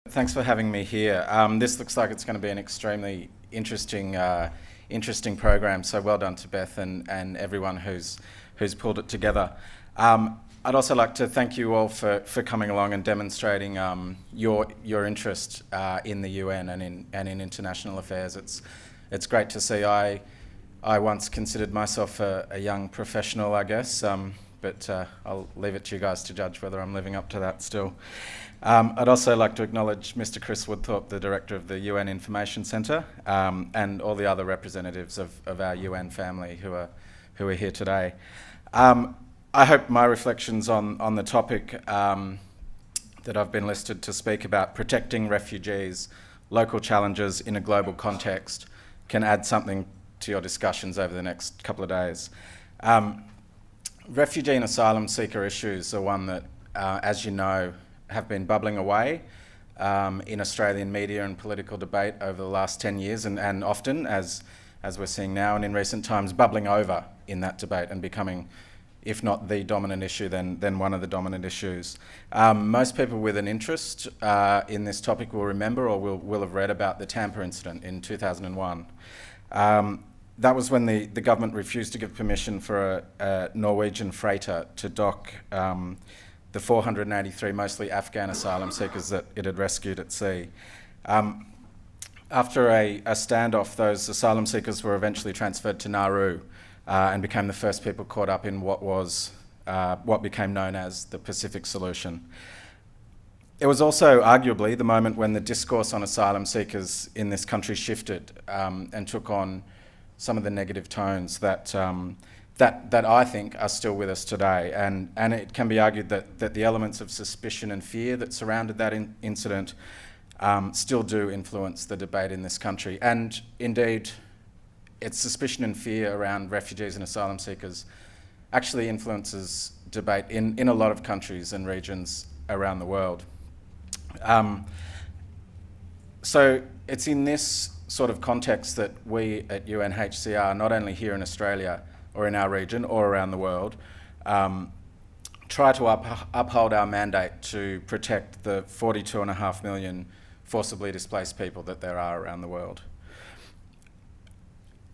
Thanks for having me here. This looks like it's going to be an extremely interesting program, so well done to Beth and everyone who's pulled it together. I'd also like to thank you all for coming along and demonstrating your interest in the UN and in international affairs. It's great to see. I once considered myself a young professional, I guess, but I'll leave it to you guys to judge whether I'm living up to that still. I'd also like to acknowledge Mr. Chris Woodthorpe, the Director of the UN Information Centre, and all the other representatives of our UN family who are here today. I hope my reflections on the topic that I've been listed to speak about, protecting refugees, local challenges in a global context, can add something to your discussions over the next couple of days. Refugee and asylum seeker issues are one that, as you know, have been bubbling away in Australian media and political debate over the last 10 years, and often, as we're seeing now and in recent times, bubbling over in that debate and becoming, if not the dominant issue, then one of the dominant issues. Most people with an interest in this topic will remember or will have read about the Tampa incident in 2001. That was when the government refused to give permission for a Norwegian freighter to dock the 483 mostly Afghan asylum seekers that it had rescued at sea. After a standoff, those asylum seekers were eventually transferred to Nauru and became the first people caught up in what became known as the Pacific Solution. It was also arguably the moment when the discourse on asylum seekers in this country shifted and took on some of the negative tones that I think are still with us today. And it can be argued that the elements of suspicion and fear that surrounded that incident still do influence the debate in this country. And indeed, it's suspicion and fear around refugees and asylum seekers actually influences debate in a lot of countries and regions around the world. So it's in this sort of context that we at UNHCR, not only here in Australia or in our region or around the world, try to uphold our mandate to protect the 42.5 million forcibly displaced people that there are around the world.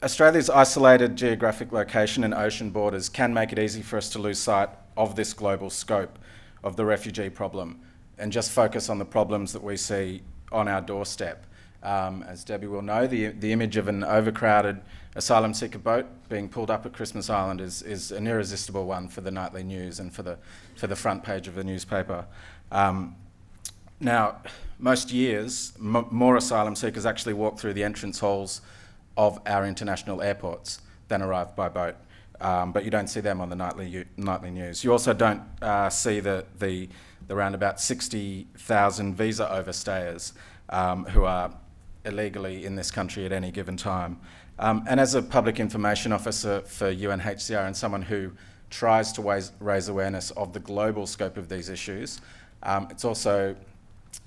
Australia's isolated geographic location and ocean borders can make it easy for us to lose sight of this global scope of the refugee problem and just focus on the problems that we see on our doorstep. As Debbie will know, the image of an overcrowded asylum seeker boat being pulled up at Christmas Island is an irresistible one for the nightly news and for the front page of the newspaper. Now, most years, more asylum seekers actually walk through the entrance halls of our international airports than arrive by boat, but you don't see them on the nightly news. You also don't see the around about 60,000 visa overstayers who are illegally in this country at any given time. And as a public information officer for UNHCR and someone who tries to raise awareness of the global scope of these issues, it's also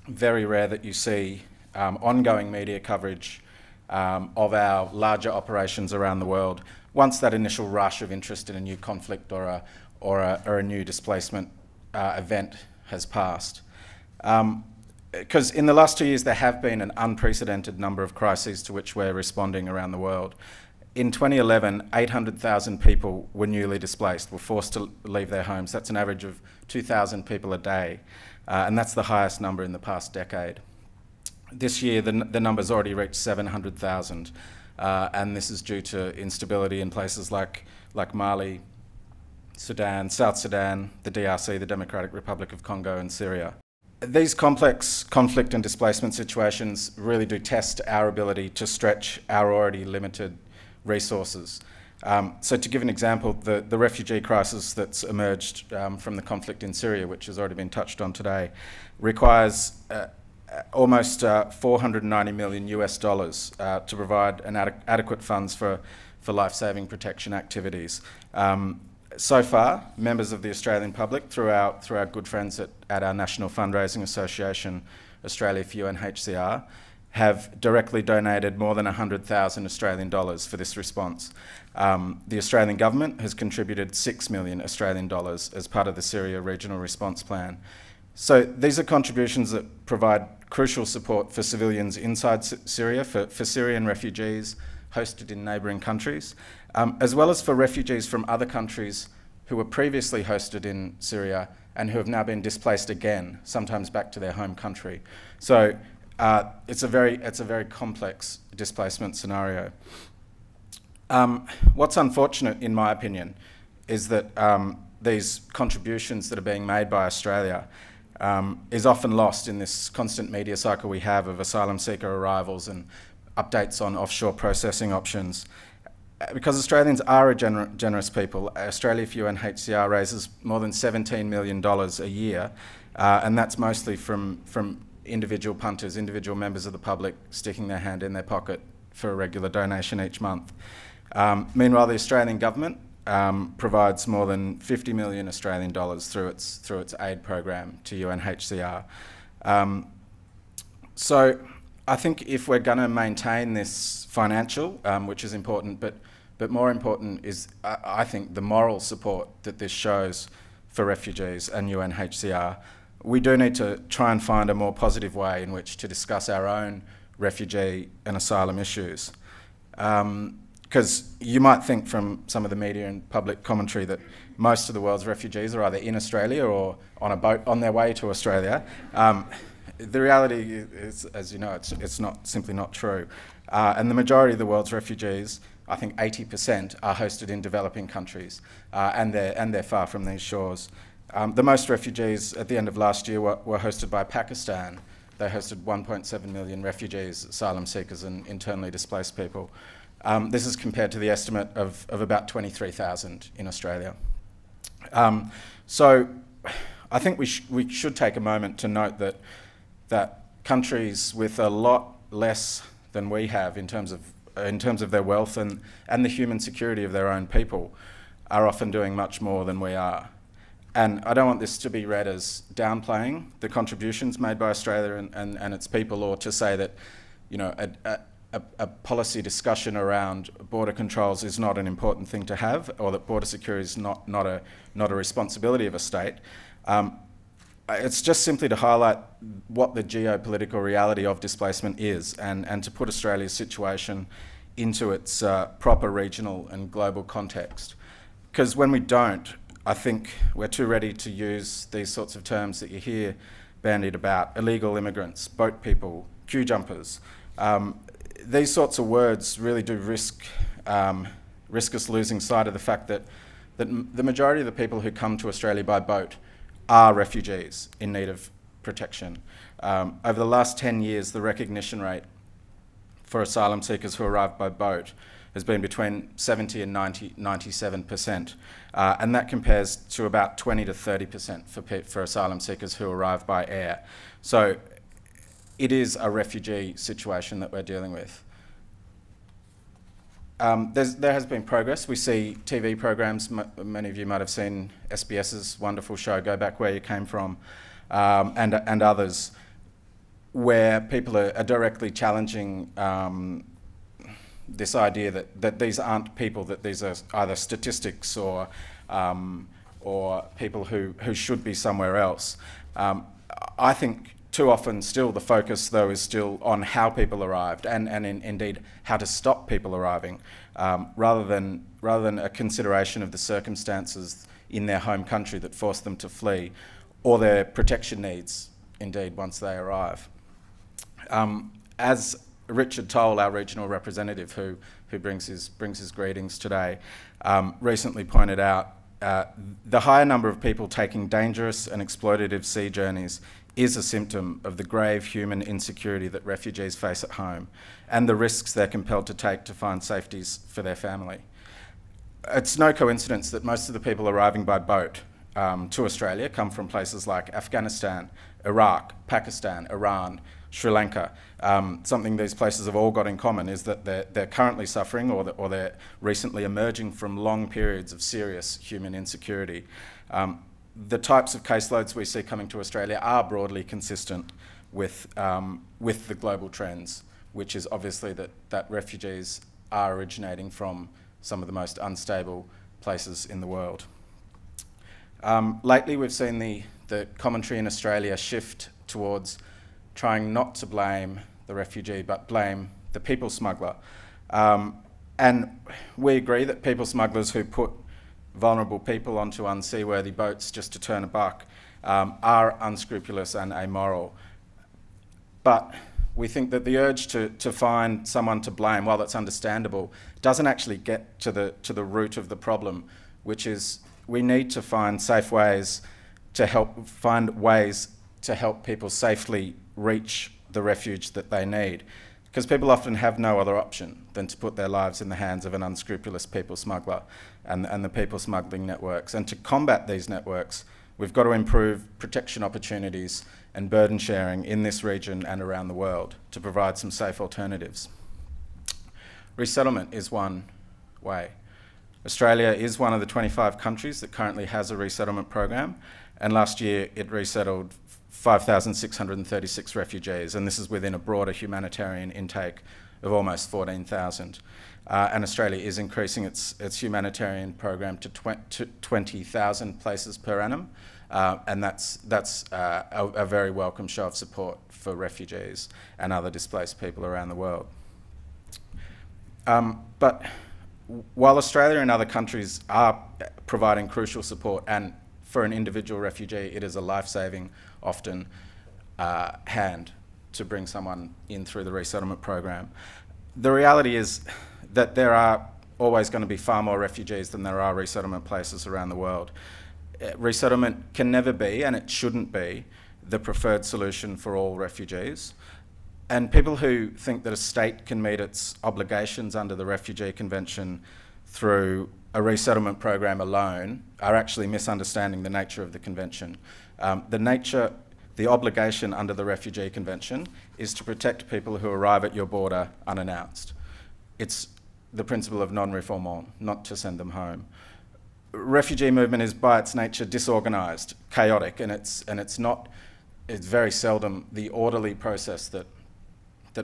very rare that you see ongoing media coverage of our larger operations around the world once that initial rush of interest in a new conflict or a new displacement event has passed. Because in the last 2 years there have been an unprecedented number of crises to which we're responding around the world. In 2011, 800,000 people were newly displaced, were forced to leave their homes. That's an average of 2,000 people a day, and that's the highest number in the past decade. This year the number's already reached 700,000, and this is due to instability in places like Mali, Sudan, South Sudan, the DRC, the Democratic Republic of Congo, and Syria. These complex conflict and displacement situations really do test our ability to stretch our already limited resources. So to give an example, the refugee crisis that's emerged from the conflict in Syria, which has already been touched on today, requires almost $490 million to provide adequate funds for life-saving protection activities. So far, members of the Australian public, through our good friends at our National Fundraising Association, Australia for UNHCR, have directly donated more than 100,000 Australian dollars for this response. The Australian government has contributed 6 million Australian dollars as part of the Syria Regional Response Plan. So these are contributions that provide crucial support for civilians inside Syria, for Syrian refugees hosted in neighbouring countries, as well as for refugees from other countries who were previously hosted in Syria and who have now been displaced again, sometimes back to their home country. So it's a very complex displacement scenario. What's unfortunate, in my opinion, is that these contributions that are being made by Australia is often lost in this constant media cycle we have of asylum seeker arrivals and updates on offshore processing options. Because Australians are a generous people, Australia for UNHCR raises more than $17 million a year, and that's mostly from individual punters, individual members of the public sticking their hand in their pocket for a regular donation each month. Meanwhile, the Australian government provides more than 50 million Australian dollars through its aid program to UNHCR. So I think if we're going to maintain this financial, which is important, but more important is, I think, the moral support that this shows for refugees and UNHCR. We do need to try and find a more positive way in which to discuss our own refugee and asylum issues. Because you might think from some of the media and public commentary that most of the world's refugees are either in Australia or on a boat on their way to Australia. The reality is, as you know, it's simply not true. And the majority of the world's refugees, I think 80%, are hosted in developing countries, and they're far from these shores. The most refugees at the end of last year were hosted by Pakistan. They hosted 1.7 million refugees, asylum seekers and internally displaced people. This is compared to the estimate of about 23,000 in Australia. So I think we should take a moment to note that countries with a lot less than we have in terms of their wealth and the human security of their own people are often doing much more than we are. And I don't want this to be read as downplaying the contributions made by Australia and its people, or to say that, you know, a policy discussion around border controls is not an important thing to have, or that border security is not a responsibility of a state. It's just simply to highlight what the geopolitical reality of displacement is, and to put Australia's situation into its proper regional and global context. Because when we don't, I think we're too ready to use these sorts of terms that you hear bandied about: illegal immigrants, boat people, queue jumpers. These sorts of words really do risk us losing sight of the fact that the majority of the people who come to Australia by boat are refugees in need of protection. Over the last 10 years, the recognition rate for asylum seekers who arrive by boat has been between 70 and 97%. And that compares to about 20 to 30% for asylum seekers who arrive by air. So it is a refugee situation that we're dealing with. There has been progress. We see TV programs, many of you might have seen SBS's wonderful show, Go Back Where You Came From, and others, where people are directly challenging this idea that these aren't people, that these are either statistics or people who should be somewhere else. I think too often still the focus, though, is still on how people arrived and indeed how to stop people arriving, rather than a consideration of the circumstances in their home country that force them to flee, or their protection needs, indeed, once they arrive. As Richard Toll, our regional representative, who brings his greetings today, recently pointed out, the higher number of people taking dangerous and exploitative sea journeys is a symptom of the grave human insecurity that refugees face at home and the risks they're compelled to take to find safeties for their family. It's no coincidence that most of the people arriving by boat to Australia come from places like Afghanistan, Iraq, Pakistan, Iran, Sri Lanka. Something these places have all got in common is that they're currently suffering, or they're recently emerging from long periods of serious human insecurity. The types of caseloads we see coming to Australia are broadly consistent with the global trends, which is obviously that refugees are originating from some of the most unstable places in the world. Lately, we've seen the commentary in Australia shift towards trying not to blame the refugee but blame the people smuggler. And we agree that people smugglers who put vulnerable people onto unseaworthy boats just to turn a buck are unscrupulous and amoral. But we think that the urge to find someone to blame, while that's understandable, doesn't actually get to the root of the problem, which is we need to find ways to help people safely reach the refuge that they need. Because people often have no other option than to put their lives in the hands of an unscrupulous people smuggler and the people smuggling networks. And to combat these networks, we've got to improve protection opportunities and burden sharing in this region and around the world to provide some safe alternatives. Resettlement is one way. Australia is one of the 25 countries that currently has a resettlement program, and last year it resettled 5,636 refugees, and this is within a broader humanitarian intake of almost 14,000. And Australia is increasing its humanitarian program to 20,000 places per annum, and that's a very welcome show of support for refugees and other displaced people around the world. But while Australia and other countries are providing crucial support, and for an individual refugee it is a life-saving, often, hand to bring someone in through the resettlement program, the reality is that there are always going to be far more refugees than there are resettlement places around the world. Resettlement can never be, and it shouldn't be, the preferred solution for all refugees. And people who think that a state can meet its obligations under the Refugee Convention through a resettlement program alone are actually misunderstanding the nature of the convention. The obligation under the Refugee Convention is to protect people who arrive at your border unannounced. It's the principle of non-refoulement, not to send them home. Refugee movement is by its nature disorganised, chaotic, and it's very seldom the orderly process that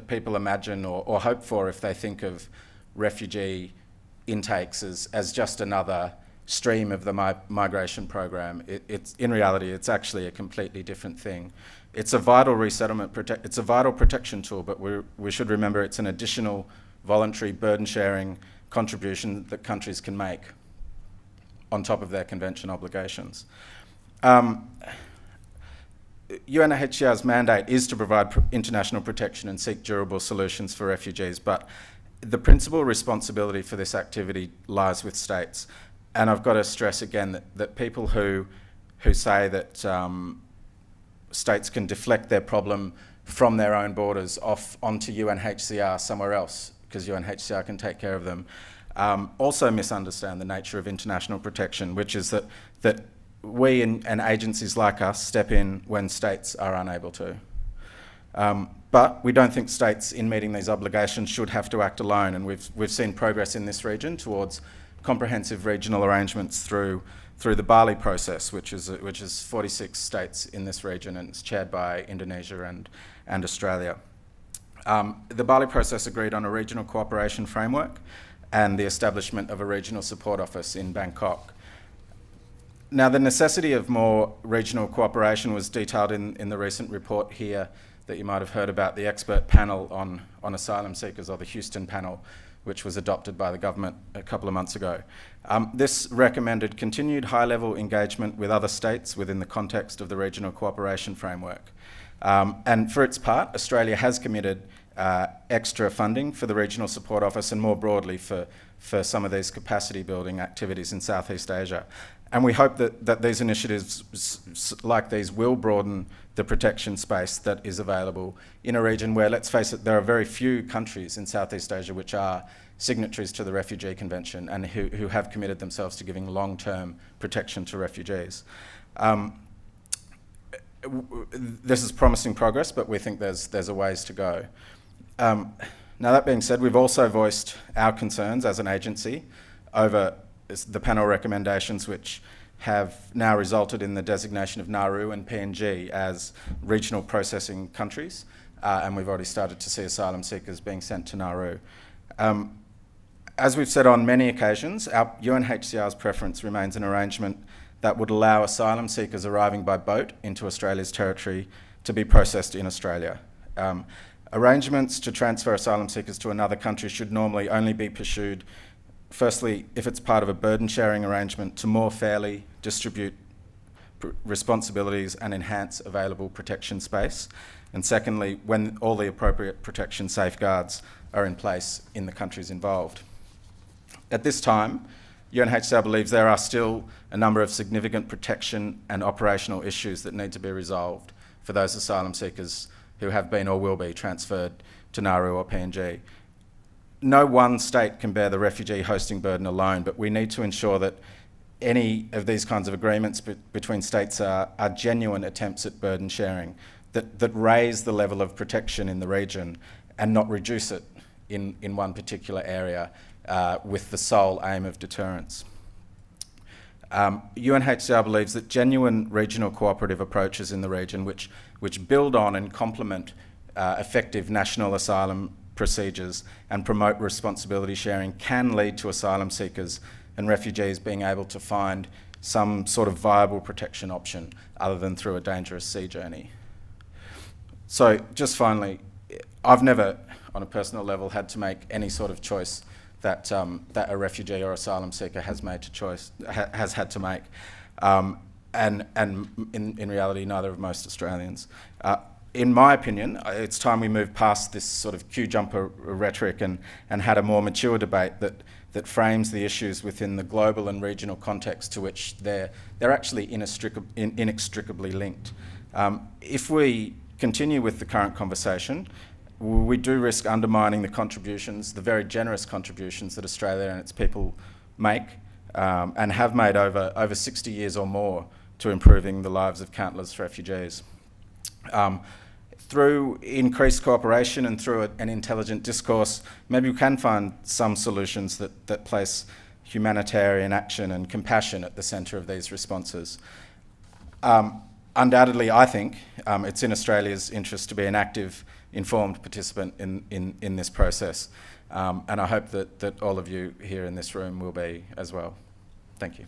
people imagine or hope for if they think of refugee intakes as just another stream of the migration program. In reality, it's actually a completely different thing. It's a vital it's a vital protection tool, but we should remember it's an additional voluntary burden sharing contribution that countries can make on top of their convention obligations. UNHCR's mandate is to provide international protection and seek durable solutions for refugees, but the principal responsibility for this activity lies with states. And I've got to stress again that people who say that states can deflect their problem from their own borders off onto UNHCR somewhere else, because UNHCR can take care of them, also misunderstand the nature of international protection, which is that we and agencies like us step in when states are unable to. But we don't think states in meeting these obligations should have to act alone, and we've seen progress in this region towards comprehensive regional arrangements through the Bali process, which is 46 states in this region, and it's chaired by Indonesia and Australia. The Bali process agreed on a regional cooperation framework and the establishment of a regional support office in Bangkok. Now, the necessity of more regional cooperation was detailed in the recent report here that you might have heard about, the expert panel on asylum seekers, or the Houston panel, which was adopted by the government a couple of months ago. This recommended continued high-level engagement with other states within the context of the regional cooperation framework. And for its part, Australia has committed extra funding for the Regional Support Office and more broadly for some of these capacity building activities in Southeast Asia. And we hope that these initiatives like these will broaden the protection space that is available in a region where, let's face it, there are very few countries in Southeast Asia which are signatories to the Refugee Convention and who have committed themselves to giving long-term protection to refugees. This is promising progress, but we think there's a ways to go. Now, that being said, we've also voiced our concerns as an agency over the panel recommendations, which have now resulted in the designation of Nauru and PNG as regional processing countries, and we've already started to see asylum seekers being sent to Nauru. As we've said on many occasions, our UNHCR's preference remains an arrangement that would allow asylum seekers arriving by boat into Australia's territory to be processed in Australia. Arrangements to transfer asylum seekers to another country should normally only be pursued, firstly, if it's part of a burden-sharing arrangement to more fairly distribute responsibilities and enhance available protection space, and secondly, when all the appropriate protection safeguards are in place in the countries involved. At this time, UNHCR believes there are still a number of significant protection and operational issues that need to be resolved for those asylum seekers who have been or will be transferred to Nauru or PNG. No one state can bear the refugee hosting burden alone, but we need to ensure that any of these kinds of agreements between states are genuine attempts at burden sharing, that raise the level of protection in the region and not reduce it in one particular area with the sole aim of deterrence. UNHCR believes that genuine regional cooperative approaches in the region which build on and complement effective national asylum procedures and promote responsibility sharing can lead to asylum seekers and refugees being able to find some sort of viable protection option other than through a dangerous sea journey. So just finally, I've never, on a personal level, had to make any sort of choice that a refugee or asylum seeker has had to make, and in reality, neither of most Australians. In my opinion, it's time we move past this sort of queue jumper rhetoric and had a more mature debate that frames the issues within the global and regional context to which they're actually inextricably linked. If we continue with the current conversation, we do risk undermining the contributions, the very generous contributions that Australia and its people make and have made over 60 years or more to improving the lives of countless refugees. Through increased cooperation and through an intelligent discourse, maybe we can find some solutions that place humanitarian action and compassion at the centre of these responses. Undoubtedly, I think it's in Australia's interest to be an active, informed participant in this process. And I hope that all of you here in this room will be as well. Thank you.